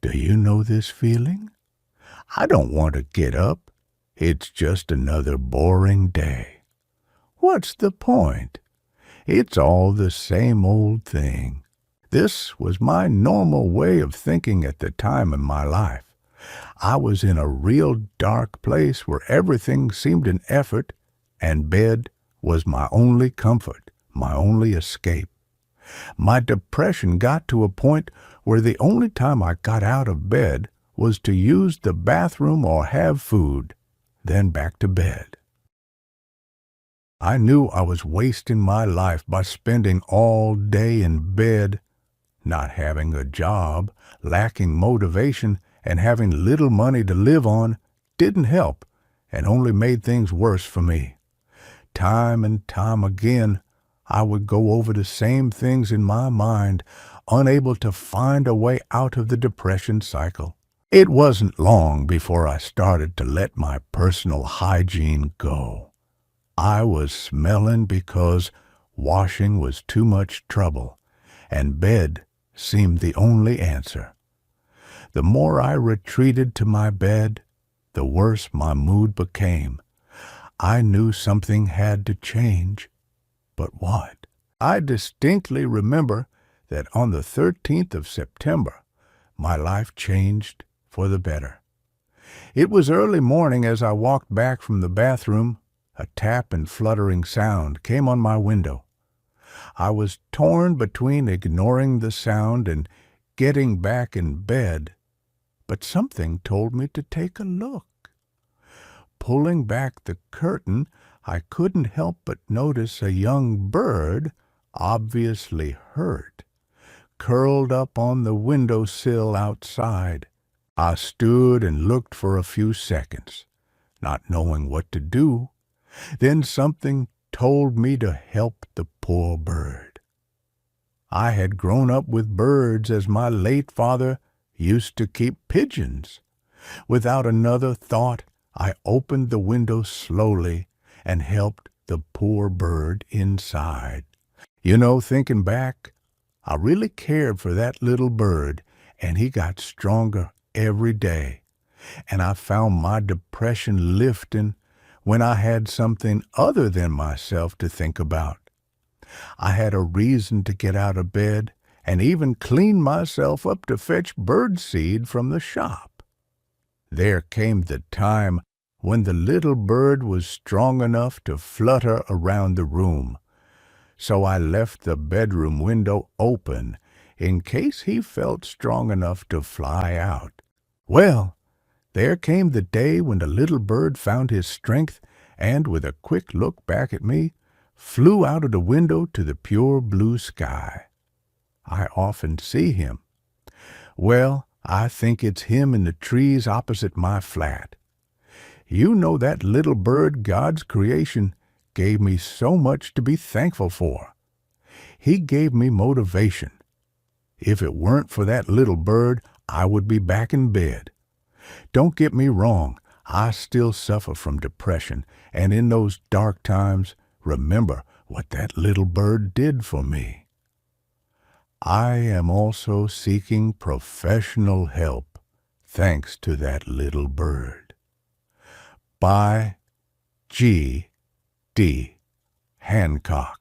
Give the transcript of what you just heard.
Do you know this feeling? I don't want to get up. It's just another boring day. What's the point? It's all the same old thing. This was my normal way of thinking at the time in my life. I was in a real dark place where everything seemed an effort, and bed was my only comfort, my only escape. My depression got to a point where the only time I got out of bed was to use the bathroom or have food, then back to bed. I knew I was wasting my life by spending all day in bed, not having a job, lacking motivation, and having little money to live on didn't help and only made things worse for me. Time and time again, I would go over the same things in my mind, unable to find a way out of the depression cycle. It wasn't long before I started to let my personal hygiene go. I was smelling because washing was too much trouble, and bed seemed the only answer. The more I retreated to my bed, the worse my mood became. I knew something had to change. But what? I distinctly remember that on the 13th of September, my life changed for the better. It was early morning as I walked back from the bathroom. A tap and fluttering sound came on my window. I was torn between ignoring the sound and getting back in bed, but something told me to take a look. Pulling back the curtain, I couldn't help but notice a young bird, obviously hurt, curled up on the windowsill outside. I stood and looked for a few seconds, not knowing what to do. Then something told me to help the poor bird. I had grown up with birds as my late father used to keep pigeons. Without another thought, I opened the window slowly and helped the poor bird inside. You know, thinking back, I really cared for that little bird, and he got stronger every day. And I found my depression lifting when I had something other than myself to think about. I had a reason to get out of bed and even clean myself up to fetch birdseed from the shop. There came the time when the little bird was strong enough to flutter around the room, so I left the bedroom window open in case he felt strong enough to fly out. Well, there came the day when the little bird found his strength and, with a quick look back at me, flew out of the window to the pure blue sky. I often see him. Well, I think it's him in the trees opposite my flat. You know, that little bird, God's creation, gave me so much to be thankful for. He gave me motivation. If it weren't for that little bird, I would be back in bed. Don't get me wrong, I still suffer from depression, and in those dark times, remember what that little bird did for me. I am also seeking professional help, thanks to that little bird. By G.D. Hancock.